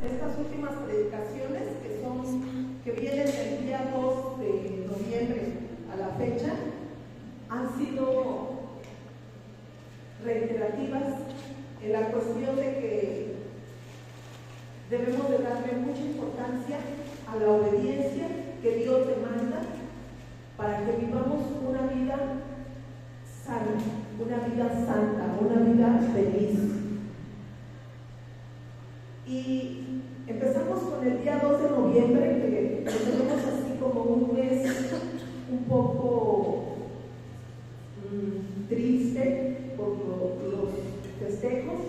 estas últimas predicaciones que vienen del día 2 de noviembre a la fecha han sido reiterativas en la cuestión de que debemos de darle mucha importancia a la obediencia que Dios demanda para que vivamos una vida sana, una vida santa, una vida feliz. Y empezamos con el día 2 de noviembre, que lo tenemos así como un mes un poco triste por los festejos.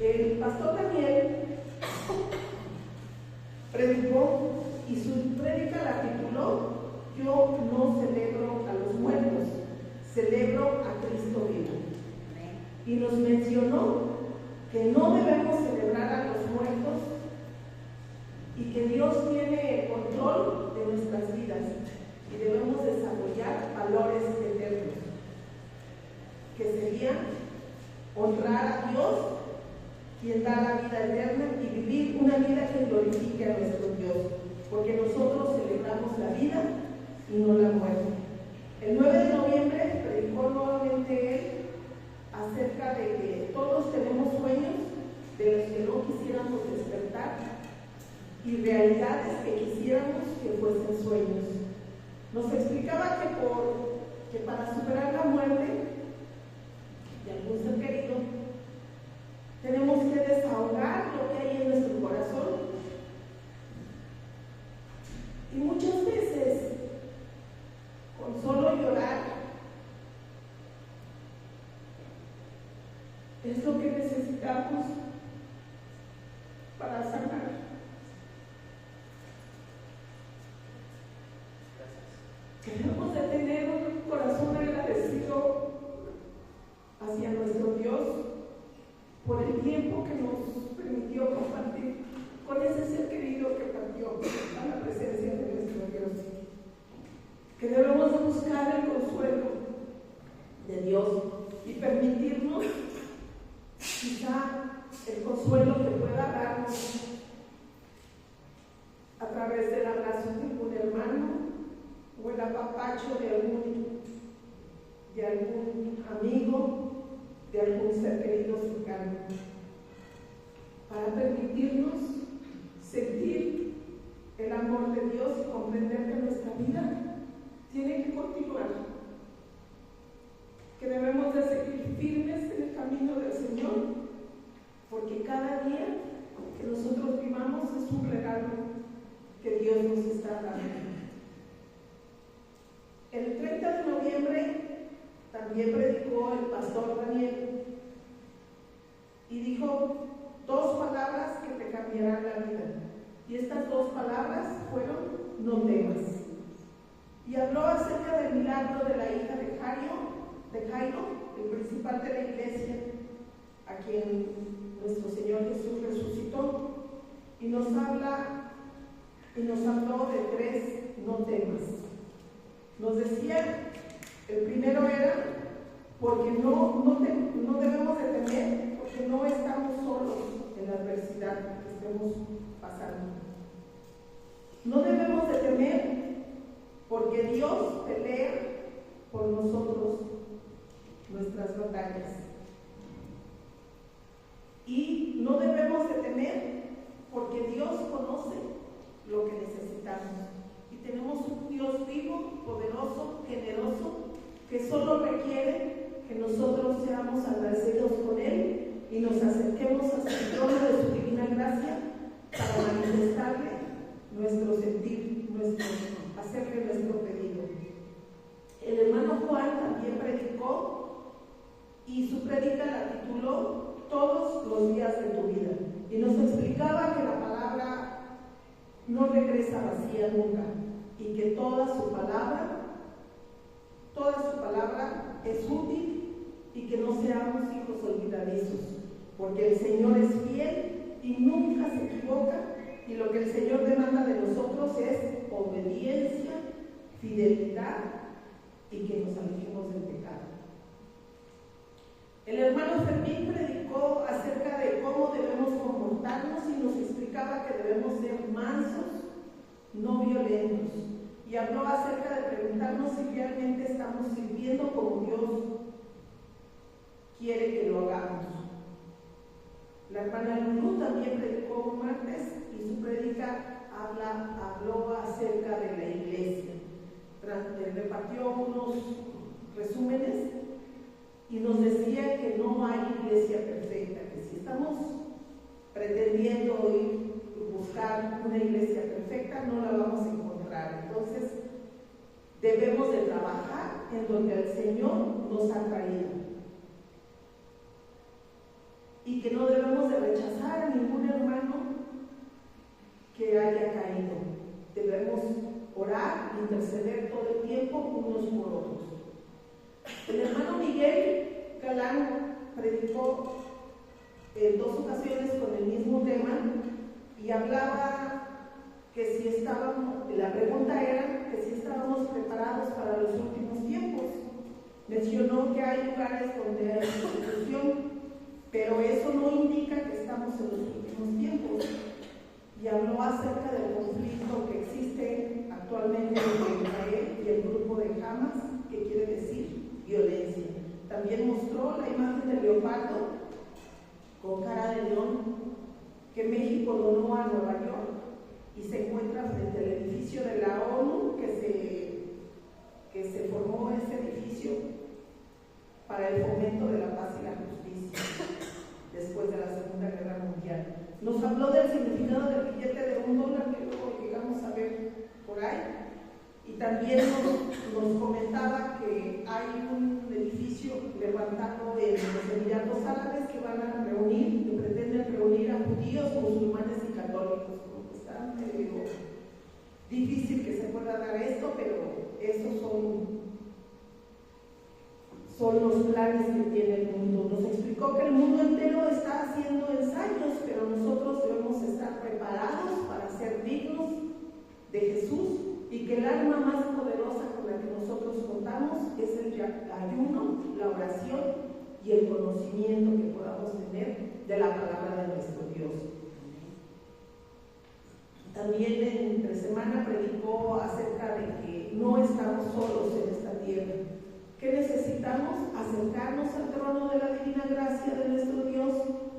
El pastor Daniel predicó y su prédica la tituló: Yo no celebro a los muertos, celebro a Cristo vivo. Y nos mencionó que no debemos celebrar a los muertos y que Dios tiene el control de nuestras vidas y debemos desarrollar valores eternos, que sería honrar a Dios, quien da la vida eterna, y vivir una vida que glorifique a nuestro Dios, porque nosotros celebramos la vida y no la muerte. El 9 de noviembre predicó nuevamente él acerca de que todos tenemos sueños de los que no quisiéramos despertar y realidades que quisiéramos que fuesen sueños. Nos explicaba que para superar la muerte de algún ser querido tenemos que desahogar lo que hay en nuestro corazón, y muchas veces con solo llorar es lo que necesitamos para sanar. Debemos de tener un corazón agradecido hacia nuestro Dios por el tiempo que nos permitió compartir con ese ser querido que partió a la presencia de nuestro Dios. Que debemos de buscar el consuelo de Dios y permitirnos quizá el consuelo que pueda darnos a través del abrazo de un hermano o el apapacho de algún amigo, de algún ser querido cercano, para permitirnos sentir el amor de Dios y comprender que nuestra vida tiene que continuar, que debemos de seguir firmes en el camino del Señor, porque cada día que nosotros vivamos es un regalo que Dios nos está dando. El 30 de noviembre también predicó el pastor Daniel y dijo 2 palabras que te cambiarán la vida. Y estas 2 palabras fueron: no temas. Y habló acerca del milagro de la hija de Jairo, el principal de la iglesia, a quien nuestro Señor Jesús resucitó, y nos habló de 3 no temas. Nos decía, el primero era porque no debemos de temer, porque no estamos solos en la adversidad que estemos pasando. No debemos de temer porque Dios pelea por nosotros nuestras batallas. Y no debemos de temer porque Dios conoce lo que necesitamos. Y tenemos un Dios vivo, poderoso, generoso, que solo requiere que nosotros seamos agradecidos con Él y nos acerquemos hasta el trono de su divina gracia para manifestarle nuestro sentir, hacerle nuestro pedido. El hermano Juan también predicó y su prédica la tituló Todos los días de tu vida, y nos explicaba que la palabra no regresa vacía nunca y que toda su palabra es útil, y que no seamos hijos olvidadizos, porque el Señor es fiel y nunca se equivoca, y lo que el Señor demanda de nosotros es obediencia, fidelidad y que nos alejemos del pecado. El hermano Fermín predicó acerca de cómo debemos comportarnos y nos explicó no violentos. Y habló acerca de preguntarnos si realmente estamos sirviendo como Dios quiere que lo hagamos. La hermana Lulú también predicó un martes y su prédica habló acerca de la iglesia. Repartió unos resúmenes y nos decía que no hay iglesia perfecta, que si estamos pretendiendo buscar una iglesia perfecta no la vamos a encontrar. Entonces debemos de trabajar en donde el Señor nos ha traído y que no debemos de rechazar a ningún hermano que haya caído. Debemos orar, interceder todo el tiempo unos por otros. El hermano Miguel Galán predicó en 2 ocasiones con el mismo tema y hablaba que si estábamos, la pregunta era que si estábamos preparados para los últimos tiempos. Mencionó que hay lugares donde hay persecución, pero eso no indica que estamos en los últimos tiempos. Y habló acerca del conflicto que existe actualmente entre Israel y el grupo de Hamas, que quiere decir violencia. También mostró la imagen del leopardo con cara de león que México donó a Nueva York y se encuentra frente al edificio de la ONU que se formó ese edificio para el fomento de la paz y la justicia después de la Segunda Guerra Mundial. Nos habló del significado del billete de $1 que luego llegamos a ver por ahí, y también nos comentaba que hay un edificio levantado en los Emiratos Árabes que van a reunir, que pretenden reunir a judíos, musulmanes y católicos. Está medio difícil que se pueda dar esto, pero esos son los planes que tiene el mundo. Nos explicó que el mundo entero está haciendo ensayos, pero nosotros debemos estar preparados para ser dignos de Jesús y que el arma más poderosa con la que nosotros contamos es el ayuno, la oración y el conocimiento que podamos tener de la palabra de nuestro Dios. También entre semana predicó acerca de que no estamos solos en esta tierra, que necesitamos acercarnos al trono de la divina gracia de nuestro Dios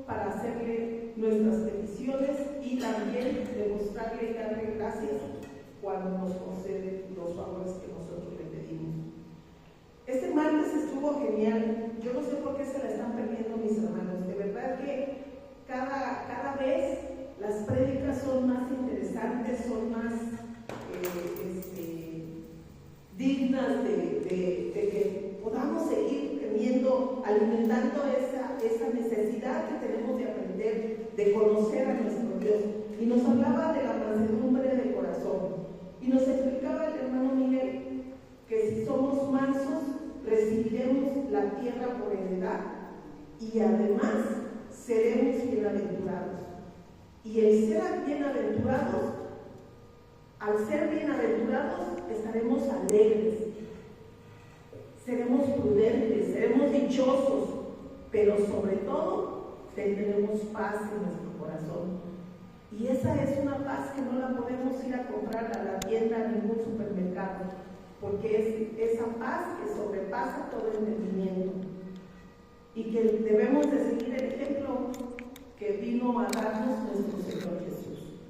para hacerle nuestras peticiones y también demostrarle y darle gracias cuando nos concede los favores que nosotros le pedimos. Este martes estuvo genial. Yo no sé por qué se la están perdiendo mis hermanos. De verdad que cada vez las prédicas son más interesantes, son más dignas de que podamos seguir teniendo, alimentando esa necesidad que tenemos de aprender, de conocer a nuestro Dios. Y nos hablaba de la mansedumbre del corazón. Y nos explicaba el hermano Miguel que si somos mansos, recibiremos la tierra por heredad y además seremos bienaventurados. Y el ser bienaventurados, al ser bienaventurados, estaremos alegres, seremos prudentes, seremos dichosos, pero sobre todo tendremos paz en nuestro corazón. Y esa es una paz que no la podemos ir a comprar a la tienda, a ningún supermercado, porque es esa paz que sobrepasa todo entendimiento y que debemos de seguir el ejemplo que vino a darnos nuestro Señor Jesús.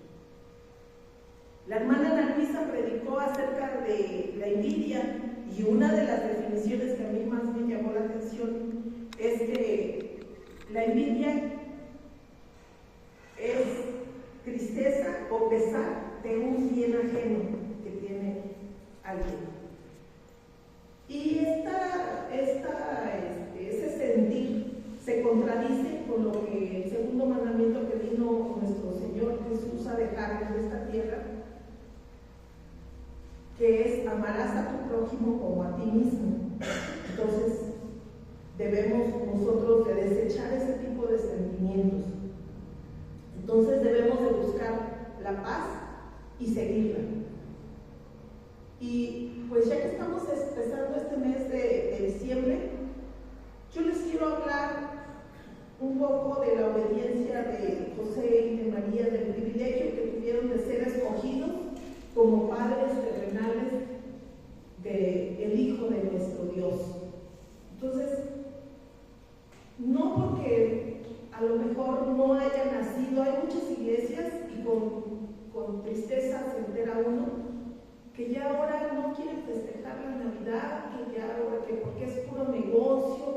La hermana Ana Luisa predicó acerca de la envidia y una de las definiciones que a mí más me llamó la atención es que la envidia es tristeza o pesar de un bien ajeno que tiene alguien. Y ese sentir se contradice con lo que el segundo mandamiento que vino nuestro Señor Jesús a dejar en esta tierra, que es amarás a tu prójimo como a ti mismo. Entonces debemos nosotros de desechar ese tipo de sentimientos. Entonces debemos de buscar la paz y seguirla. Y pues ya que estamos empezando este mes de diciembre, yo les quiero hablar un poco de la obediencia de José y de María, del privilegio que tuvieron de ser escogidos como con tristeza se entera uno que ya ahora no quieren festejar la Navidad, que ya ahora que porque es puro negocio.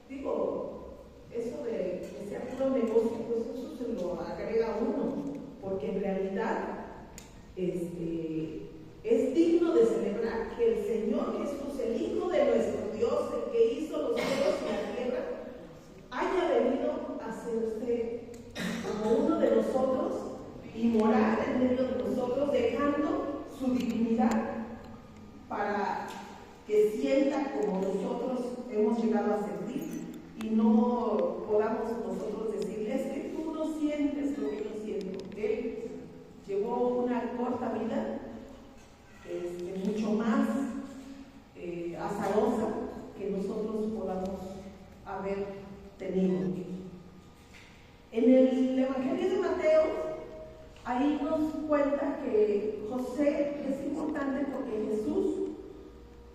Digo, eso de que sea puro negocio, pues eso se lo agrega uno, porque en realidad es digno de celebrar que el Señor Jesús, el Hijo de nuestro Dios, el que hizo los cielos y la tierra, haya venido a hacerse como uno de nosotros y morar en medio de nosotros, dejando su dignidad para que sienta como nosotros hemos llegado a sentir y no podamos nosotros decirle, es que tú no sientes lo que yo siento. Él llevó una corta vida, mucho más azarosa que nosotros podamos haber tenido. En el Evangelio de Mateo, ahí nos cuenta que José es importante porque Jesús,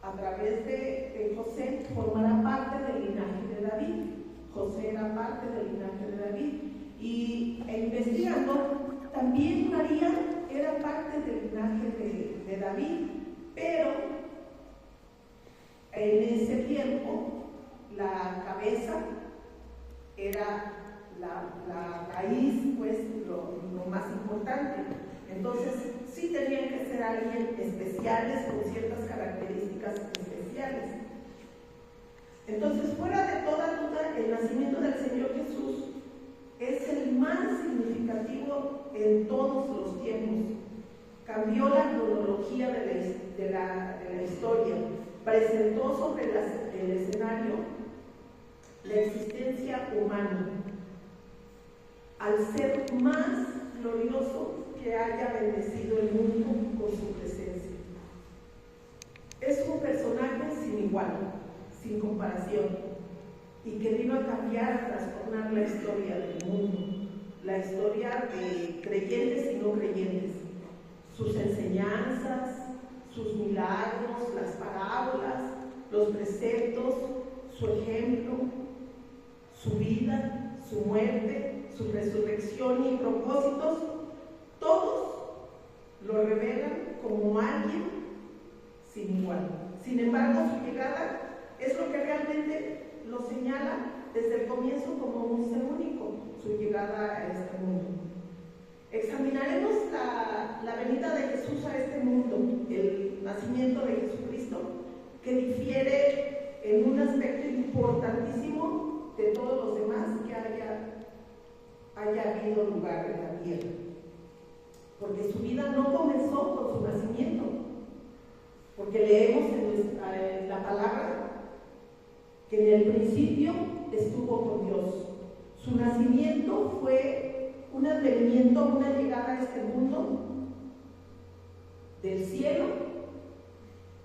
a través de José, formará parte del linaje de David. José era parte del linaje de David. Y investigando, también María era parte del linaje de David, pero en ese tiempo la cabeza era la raíz, pues lo más importante. Entonces sí tenían que ser alguien especiales, con ciertas características especiales. Entonces, fuera de toda duda, el nacimiento del Señor Jesús es el más significativo en todos los tiempos. Cambió la cronología de la historia, presentó sobre el escenario la existencia humana, al ser más glorioso que haya bendecido el mundo con su presencia. Es un personaje sin igual, sin comparación, y que vino a cambiar, a transformar la historia del mundo, la historia de creyentes y no creyentes, sus enseñanzas, sus milagros, las parábolas, los preceptos, su ejemplo, su vida, su muerte, su resurrección y propósitos, todos lo revelan como alguien sin igual. Sin embargo, su llegada es lo que realmente lo señala desde el comienzo como un ser único, su llegada a este mundo. Examinaremos la venida de Jesús a este mundo, el nacimiento de Jesucristo, que difiere en un aspecto importantísimo de todos los demás que haya habido lugar en la tierra. Porque su vida no comenzó con su nacimiento, porque leemos en la palabra que en el principio estuvo con Dios. Su nacimiento fue un advenimiento, una llegada a este mundo, del cielo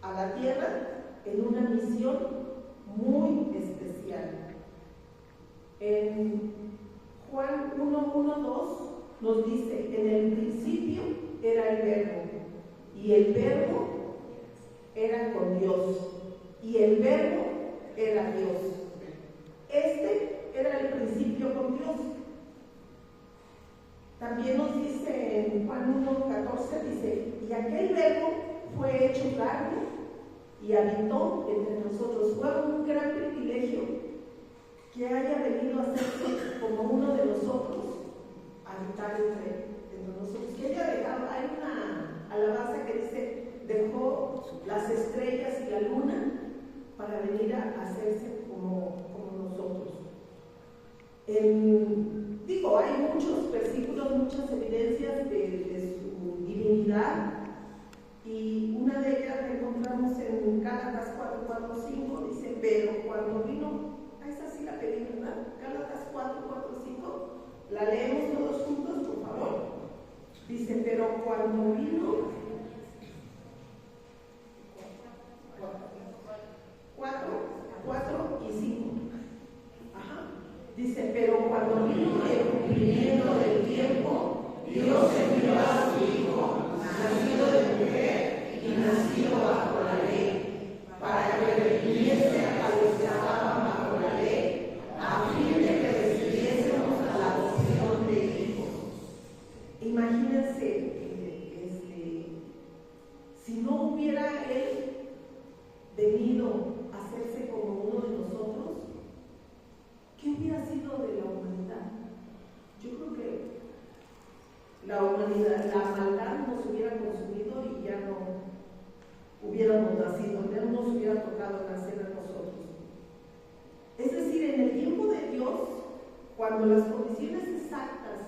a la tierra, en una misión muy especial. En Juan 1:1-2 nos dice, en el principio era el Verbo, y el Verbo era con Dios, y el Verbo era Dios. Este era el principio con Dios. También nos dice en Juan 1:14, dice, y aquel Verbo fue hecho carne y habitó entre nosotros. Fue un gran privilegio que haya venido a hacerse como uno de nosotros, habitar entre nosotros. Que haya dejado, hay una alabanza que dice, dejó las estrellas y la luna para venir a hacerse como nosotros. Hay muchos versículos, muchas evidencias de su divinidad, y una de ellas la encontramos en Gálatas 4:4-5, dice, pero cuando vino, esa sí la pedí, ¿verdad? Gálatas 4:4-5, la leemos todos juntos, por favor. Dice, pero cuando vino, 4 y 5. Dice, pero cuando vino el cumplimiento del tiempo, Dios envió a su Hijo, nacido de mujer y nacido bajo la ley, para que redimiese a los que estaban bajo la ley, a fin de que recibiésemos a la adopción de hijos. Imagínense la humanidad, la maldad nos hubiera consumido y ya no hubiéramos nacido, ya no nos hubiera tocado nacer a nosotros. Es decir, en el tiempo de Dios, cuando las condiciones exactas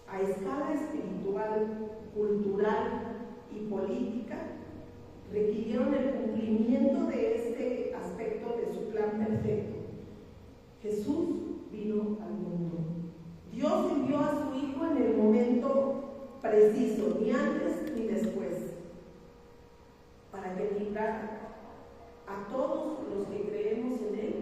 a escala espiritual, cultural y política requirieron el cumplimiento de este aspecto de su plan perfecto, Jesús vino al mundo. Dios envió a su Hijo en el momento preciso, ni antes ni después, para que librara a todos los que creemos en Él,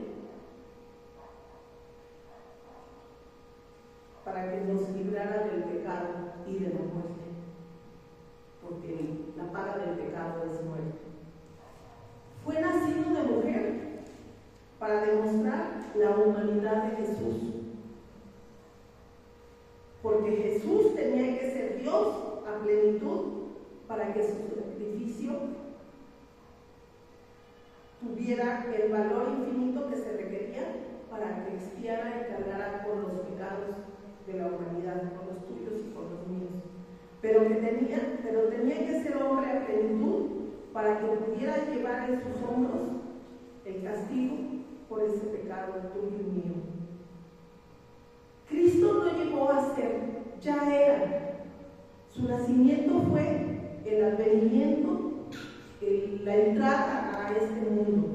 para que nos librara del pecado y de la muerte, porque la paga del pecado es muerte. Fue nacido de mujer para demostrar la humanidad de Jesús, porque Jesús tenía que ser Dios a plenitud para que su sacrificio tuviera el valor infinito que se requería para que expiara y cargara con los pecados de la humanidad, con los tuyos y con los míos. Pero tenía que ser hombre a plenitud para que pudiera llevar en sus hombros el castigo por ese pecado tuyo y mío. Cristo no llegó a ser, ya era. Su nacimiento fue el advenimiento, la entrada a este mundo.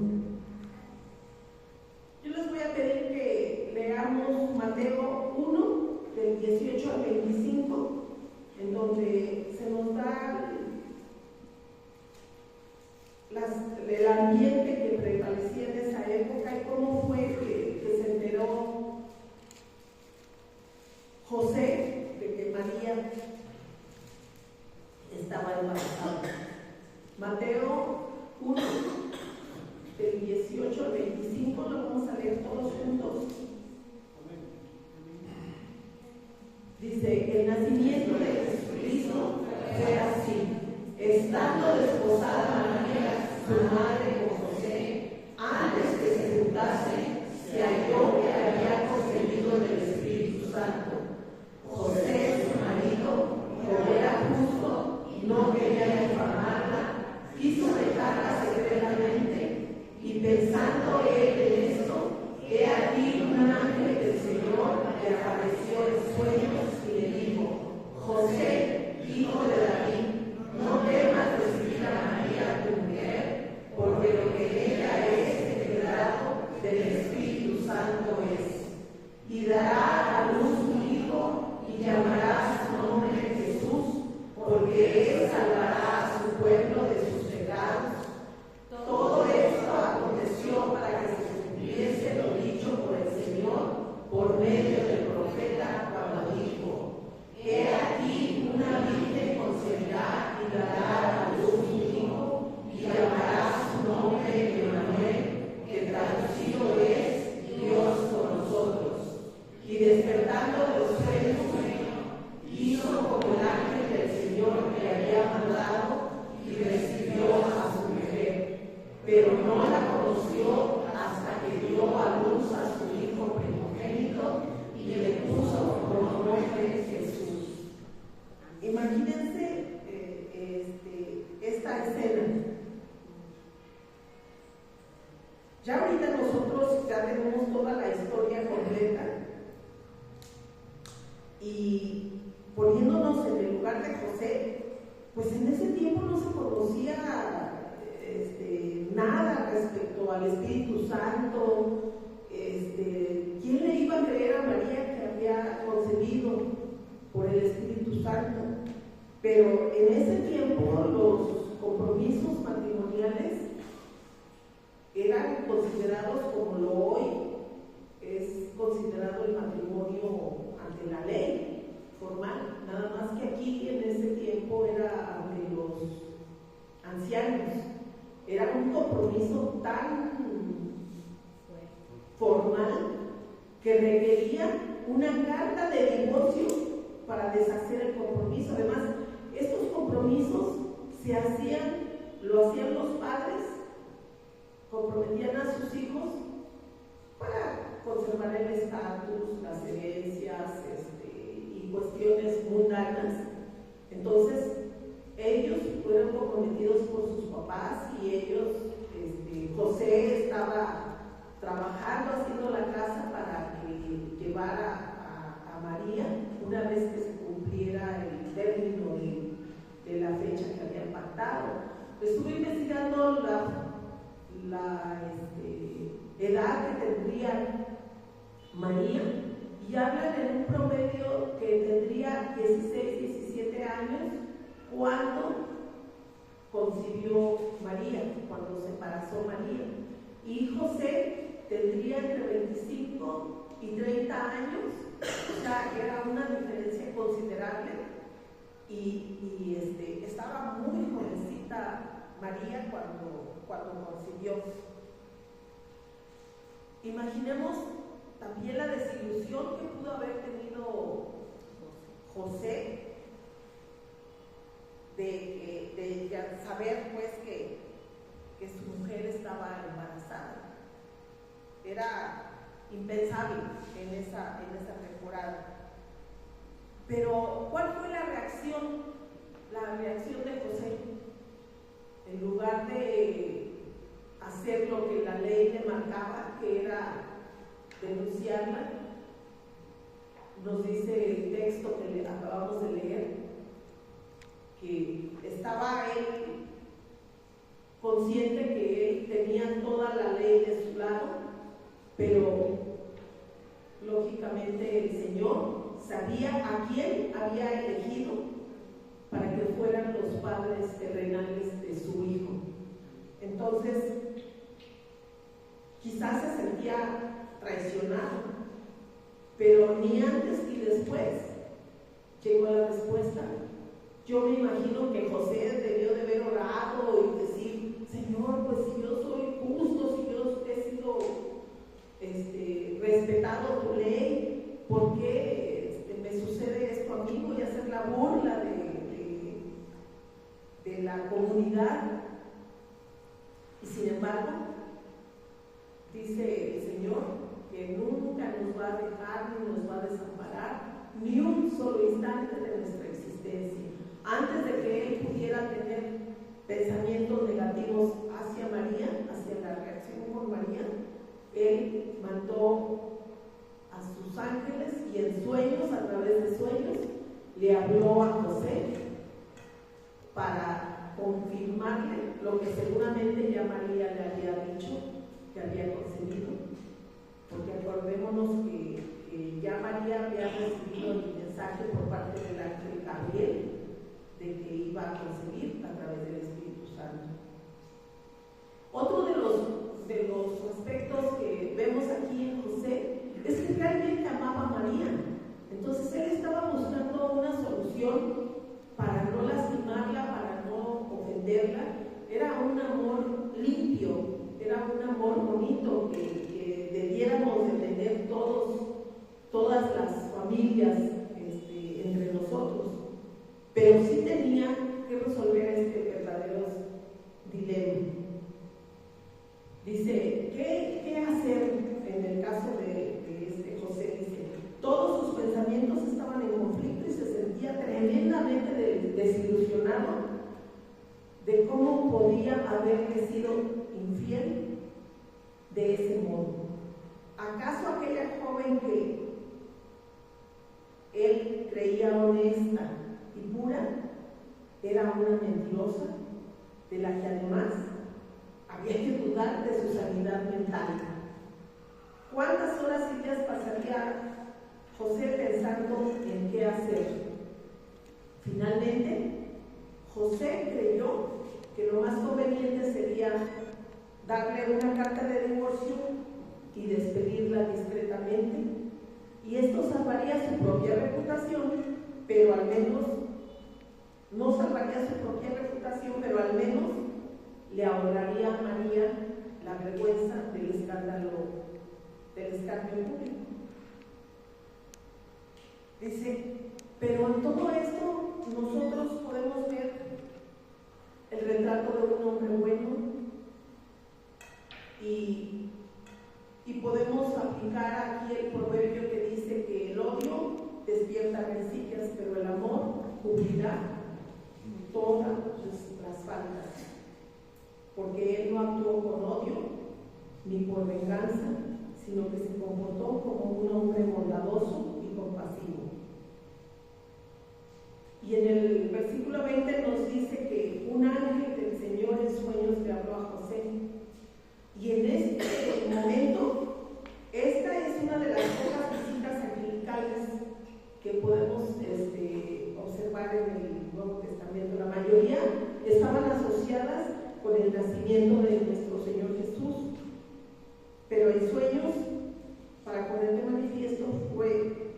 Yo les voy a pedir que leamos Mateo 1, del 18 al 25, en donde se nos da el ambiente que prevalecía en esa época y cómo fue que se enteró José de que María estaba embarazada. Mateo 1, del 18 al 25, lo vamos a leer todos juntos. Dice: el nacimiento de Jesucristo fue así. Estando desposada María, su madre, con José, antes que se juntase, se halló que había concebido del Espíritu Santo. José, su marido, como era justo y no quería difamarla, quiso dejarla secretamente, y pensando él en esto, he aquí un ángel del Señor le apareció en sueños y le dijo: José, hijo de David, no temas recibir a María tu mujer, porque lo que en ella es heredado del Espíritu Santo es. Y dará a luz un hijo, y llamará su nombre Jesús, porque él salvará a su pueblo de sus pecados. Todo esto aconteció para que se cumpliese lo dicho por el Señor por medio del profeta, cuando dijo: he aquí una virgen concebirá y dará a luz un hijo, y llamará su nombre Emmanuel, que traducido es Dios con nosotros. Y despertando de los sueños, hizo como el ángel del Señor que le había mandado, y recibió a su mujer, pero no la conoció hasta que dio a luz a su hijo primogénito y le puso por nombre Jesús. Imagínense esta escena. Ya ahorita nosotros ya tenemos toda la historia completa, y poniéndonos en el lugar de José, pues en ese tiempo no se conocía nada respecto al Espíritu Santo. ¿Quién le iba a creer a María que había concebido por el Espíritu Santo? Pero en ese tiempo los compromisos matrimoniales eran considerados como lo hoy es considerado el matrimonio ante la ley formal, nada más que aquí en ese tiempo era ante los ancianos. Era un compromiso tan formal que requería una carta de divorcio para deshacer el compromiso. Además, estos compromisos lo hacían los padres, comprometían a sus hijos para conservar el estatus, las herencias, y cuestiones mundanas. Entonces, ellos fueron comprometidos por sus papás y ellos, José estaba trabajando, haciendo la casa para que llevara a María una vez que se cumpliera el término de la fecha que habían pactado. Estuve investigando la edad que tendría María y hablan en un promedio que tendría 16, 17 años cuando concibió María, cuando se embarazó María. Y José tendría entre 25 y 30 años, o sea, era una diferencia considerable y estaba muy jovencita María cuando concibió. Imaginemos también la desilusión que pudo haber tenido José de saber pues que su mujer estaba embarazada. Era impensable en esa temporada. Pero ¿cuál fue la reacción? La reacción de José. En lugar de hacer lo que la ley le marcaba, que era denunciarla, nos dice el texto que le acabamos de leer, que estaba él consciente que él tenía toda la ley de su lado, pero lógicamente el Señor sabía a quién había elegido para que fueran los padres terrenales de su hijo. Entonces, quizás se sentía traicionado, pero ni antes ni después llegó la respuesta. Yo me imagino que José debió de haber orado y decir: Señor, pues si yo soy justo, si yo he sido respetado tu ley, ¿por qué me sucede esto a mí? Voy a hacer la burla de la comunidad. Y sin embargo, dice el Señor que nunca nos va a dejar ni nos va a desamparar ni un solo instante de nuestra existencia. Antes de que él pudiera tener pensamientos negativos hacia María, hacia la reacción por María, él mandó a sus ángeles y en sueños, a través de sueños, le habló a José para confirmarle lo que seguramente ya María le había dicho que había concebido, porque acordémonos que ya María había recibido el mensaje por parte del ángel Gabriel de que iba a concebir a través del Espíritu Santo. Otro de los aspectos que vemos aquí en José es que realmente amaba a María. Entonces él estaba buscando una solución para no lastimarla, para no ofenderla. Era un amor limpio, era un amor bonito que debiéramos de tener todas las familias entre nosotros. Pero sí tenía que resolver este verdadero dilema. Dice, ¿qué hacer en el caso de José? Dice, todos sus pensamientos estaban en conflicto y se sentía tremendamente desilusionado de cómo podía haberle sido infiel de ese modo. ¿Acaso aquella joven que él creía honesta y pura era una mentirosa de la que además había que dudar de su sanidad mental? ¿Cuántas horas y días pasaría José pensando en qué hacer? Finalmente, José creyó que lo más conveniente sería darle una carta de divorcio y despedirla discretamente, y esto salvaría su propia reputación, pero al menos no salvaría su propia reputación, pero al menos le ahorraría a María la vergüenza del escándalo público. Dice, pero en todo esto nosotros podemos ver el retrato de un hombre bueno y podemos aplicar aquí el proverbio que dice que el odio despierta ciertas rencillas, pero el amor cubrirá todas las faltas, porque Él no actuó con odio ni por venganza, sino que se comportó como un hombre bondadoso y compasivo. Y en el versículo 20 nos dice que un ángel del Señor en sueños le habló a José. Y en este momento, esta es una de las pocas visitas angelicales que podemos observar en el Nuevo Testamento. La mayoría estaban asociadas con el nacimiento de nuestro Señor Jesús, pero en sueños, para poner de manifiesto, fue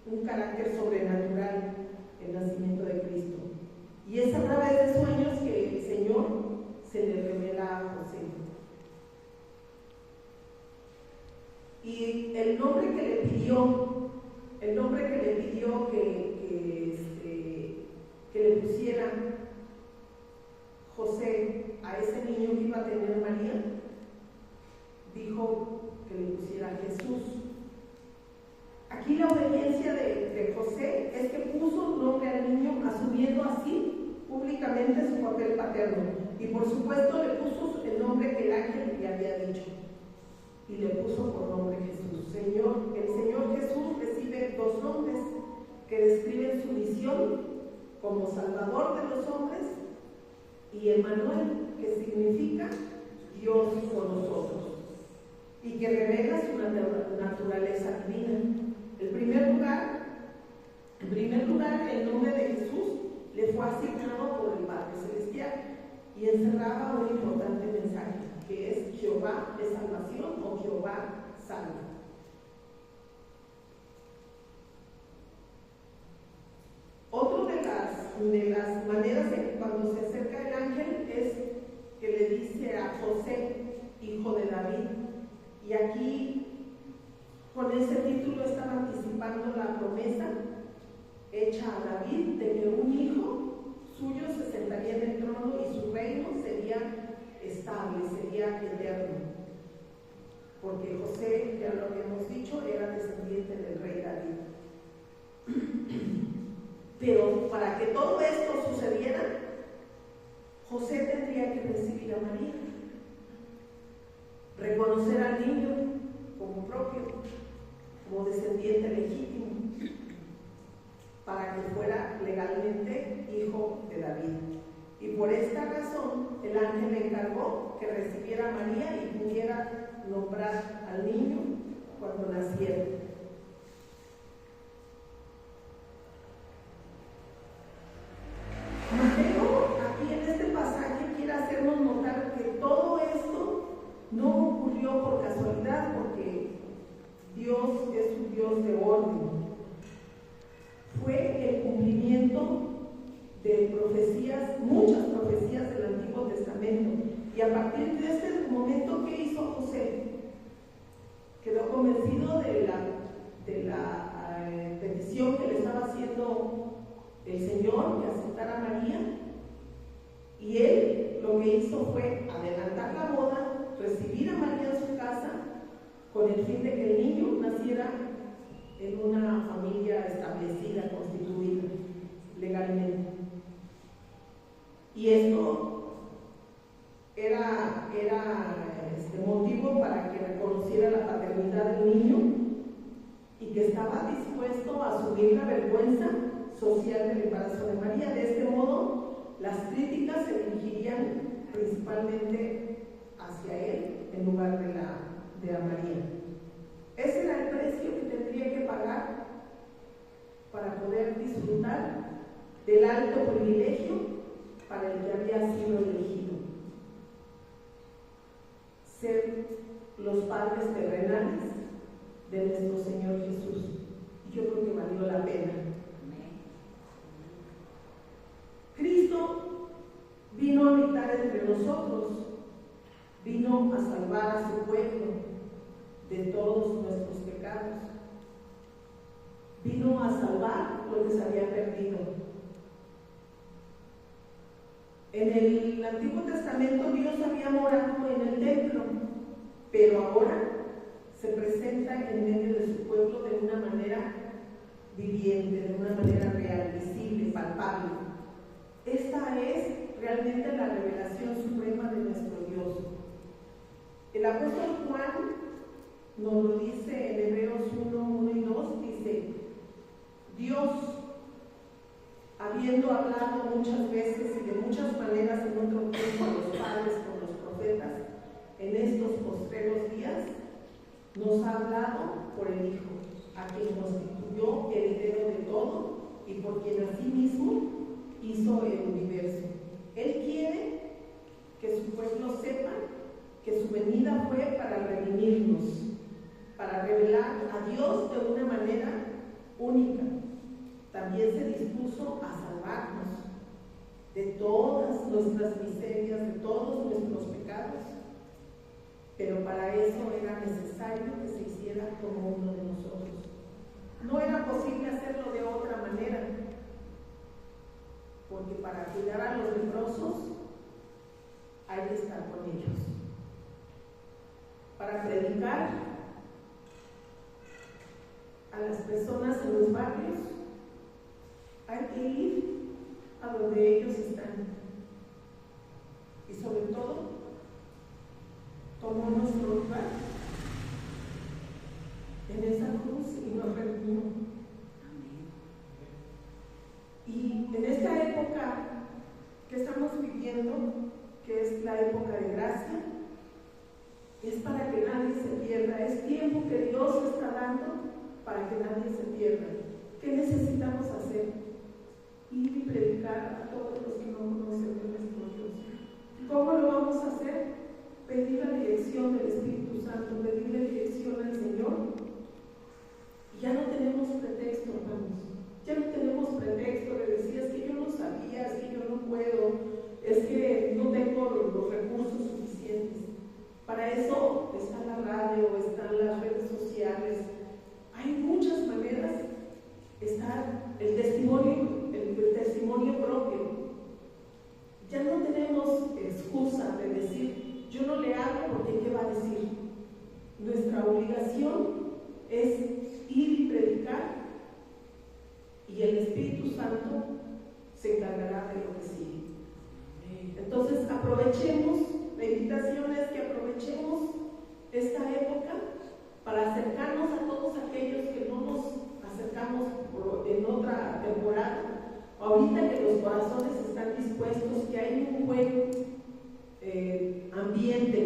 un carácter sobrenatural el nacimiento de Cristo. Y es a través de sueños que el Señor se le revela a José. Y el nombre que le pidió que le pusiera José a ese niño que iba a tener María, dijo que le pusiera Jesús. Aquí la obediencia de José es que puso nombre al niño, asumiendo así públicamente su papel paterno. Y por supuesto le puso el nombre que el ángel le había dicho. Y le puso por nombre Jesús. El Señor Jesús recibe dos nombres que describen su misión como Salvador de los hombres, y Emmanuel, que significa Dios con nosotros, y que revela su naturaleza divina. En primer lugar, el nombre de Jesús le fue asignado por el Padre Celestial y encerraba un importante mensaje, que es Jehová es salvación o Jehová salva. Otra de las maneras en que cuando se acerca el ángel es que le dice a José, hijo de David, y aquí con ese título estaba anticipando la promesa hecha a David de que un hijo suyo se sentaría en el trono y su reino sería estable, sería eterno, porque José, ya lo habíamos dicho, era descendiente del rey David. Pero para que todo esto sucediera, José tendría que recibir a María, reconocer al niño como propio, como descendiente legítimo, para que fuera legalmente hijo de David. Y por esta razón el ángel le encargó que recibiera a María y pudiera nombrar al niño cuando naciera. Mateo aquí en este pasaje quiere hacernos notar que todo esto no ocurrió por casualidad, porque Dios es un Dios de orden. Fue el cumplimiento de profecías, muchas profecías del Antiguo Testamento. Y a partir de este momento, ¿qué hizo José? Quedó convencido de la petición que le estaba haciendo el Señor, que aceptara a María, y él lo que hizo fue adelantar la boda, recibir a María en su casa, con el fin de que el niño naciera en una familia establecida, constituida legalmente. Y esto era motivo para que reconociera la paternidad del niño y que estaba dispuesto a asumir la vergüenza social del embarazo de María. De este modo, las críticas se dirigirían principalmente hacia él en lugar de a María. Ese era el precio que tendría que pagar para poder disfrutar del alto privilegio para el que había sido elegido: ser los padres terrenales de nuestro Señor Jesús. Y yo creo que valió la pena. Cristo vino a habitar entre nosotros, vino a salvar a su pueblo de todos nuestros pecados, vino a salvar lo que se había perdido. En el Antiguo Testamento Dios había morado en el templo, pero ahora se presenta en medio de su pueblo de una manera viviente, de una manera real, visible, palpable. Esta es realmente la revelación suprema de nuestro Dios. El apóstol Juan nos lo dice en Hebreos 1 y 2, dice: Dios, habiendo hablado muchas veces y de muchas maneras en otro tiempo a los padres con los profetas, en estos postreros días nos ha hablado por el Hijo, a quien constituyó heredero de todo y por quien asimismo hizo el universo. Él quiere que su pueblo sepa que su venida fue para redimirnos, para revelar a Dios de una manera única. También se dispuso a salvarnos de todas nuestras miserias, de todos nuestros pecados, pero para eso era necesario que se hiciera como uno de nosotros. No era posible hacerlo de otra manera, porque para cuidar a los leprosos hay que estar con ellos. Para predicar a las personas en los barrios hay que ir a donde ellos están. Y sobre todo, tomó nuestro lugar en esa cruz y nos redimió. Y en esta época que estamos viviendo, que es la época de gracia, es para que nadie se pierda. Es tiempo que Dios está dando para que nadie se pierda. ¿Qué necesitamos hacer? Ir y predicar a todos los que no conocen de nuestro Dios. ¿Cómo lo vamos a hacer? Pedir la dirección del Espíritu Santo, pedirle dirección al Señor. Y ya no tenemos pretexto, hermanos. Ya no tenemos pretexto de decir: es que yo no sabía, es que yo no puedo, es que no tengo los recursos suficientes. Para eso está la radio, están las redes sociales. Hay muchas maneras. Está el testimonio propio. Ya no tenemos excusa de decir: yo no le hago porque ¿qué va a decir? Nuestra obligación es ir y predicar, y el Espíritu Santo se encargará de lo que sigue. Entonces aprovechemos, la invitación es que aprovechemos esta época para acercarnos a todos aquellos que no nos acercamos en otra temporada. Ahorita que los corazones están dispuestos, que hay un buen ambiente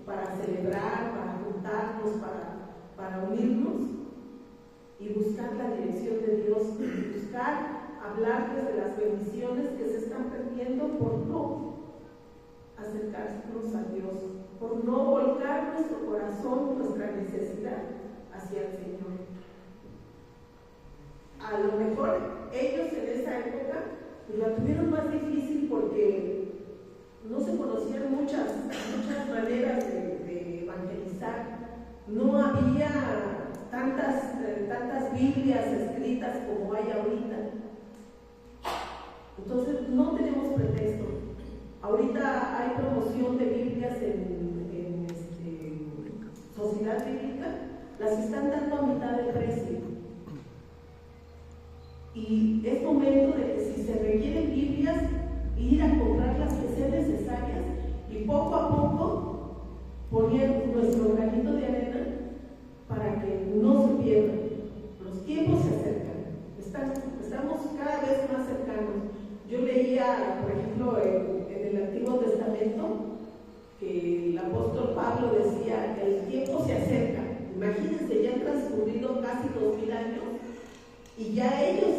para celebrar, para juntarnos, para unirnos y buscar la dirección de Dios, y buscar hablarles de las bendiciones que se están perdiendo por no acercarnos a Dios, por no volcar nuestro corazón, nuestra necesidad hacia el Señor. A lo mejor ellos en esa época la tuvieron más difícil porque no se conocían muchas maneras de evangelizar. No había tantas Biblias escritas como hay ahorita. Entonces no tenemos pretexto. Ahorita hay promoción de Biblias en Sociedad Bíblica, las están dando a mitad de precio. Y es momento de que si se requieren Biblias, ir a comprar las que sean necesarias y poco a poco poner nuestro granito de arena para que no se pierdan. Los tiempos se acercan, estamos cada vez más cercanos. Yo leía, por ejemplo, en el Antiguo Testamento, que el apóstol Pablo decía que el tiempo se acerca. Imagínense, ya han transcurrido casi 2000 años y ya ellos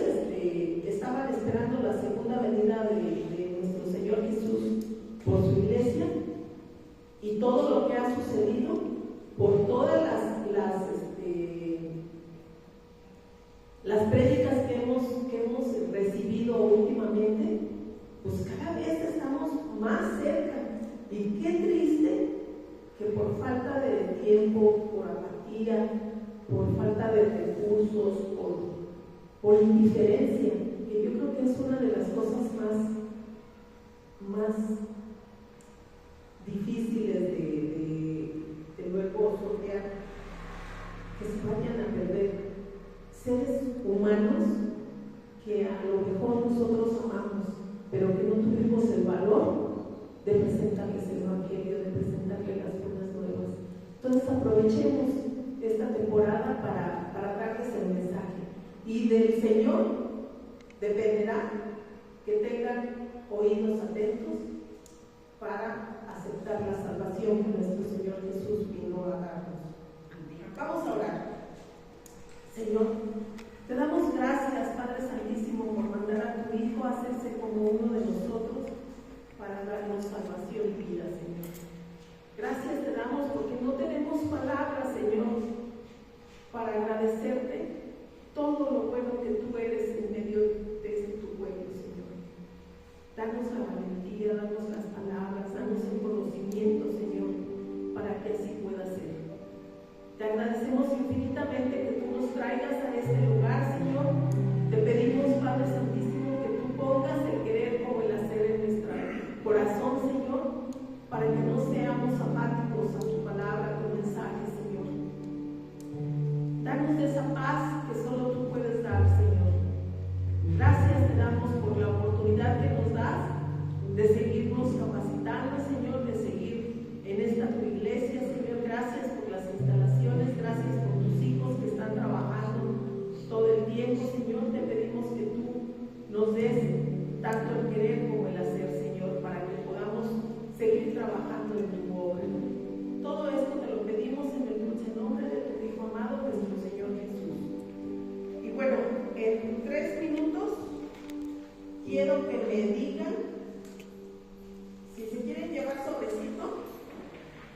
estaban esperando la segunda venida de nuestro Señor Jesús por su iglesia, y todo lo que ha sucedido por todas las prédicas que hemos recibido últimamente, pues cada vez estamos más cerca. Y qué triste que por falta de tiempo, por apatía, por falta de recursos, por indiferencia, que yo creo que es una de las cosas más difíciles de luego sortear, que se vayan a perder seres humanos lo mejor nosotros amamos, pero que no tuvimos el valor de presentarles el Evangelio, de presentarles las buenas nuevas. Entonces aprovechemos esta temporada para darles el mensaje. Y del Señor dependerá que tengan oídos atentos para aceptar la salvación que nuestro Señor Jesús vino a darnos. Vamos a orar. Señor, te damos gracias, Padre Santísimo, por mandar a tu Hijo a hacerse como uno de nosotros para darnos salvación y vida, Señor. Gracias te damos porque no tenemos palabras, Señor, para agradecerte todo lo bueno que tú eres en medio de tu pueblo, Señor. Danos la valentía, danos las palabras, danos el conocimiento, Señor, para que así pueda ser. Te agradecemos infinitamente que tú nos traigas a este lugar, Señor. Te pedimos, Padre Santísimo, que tú pongas el querer como el hacer en nuestro corazón, Señor, para que no seamos apáticos a tu palabra, a tu mensaje, Señor. Danos esa paz que solo tú puedes dar, Señor. Gracias te damos por la oportunidad que nos das de seguirnos capacitando, Señor, de seguir en esta tu iglesia, Señor. Gracias por las instalaciones, gracias por tus hijos que están trabajando todo el tiempo, Señor. Te pedimos que tú nos des tanto el querer como el hacer, Señor, para que podamos seguir trabajando en tu obra. Todo esto te lo pedimos en el dulce nombre de tu Hijo amado, nuestro Señor Jesús. Y bueno, en 3 minutos quiero que me digan si se quieren llevar sobrecito.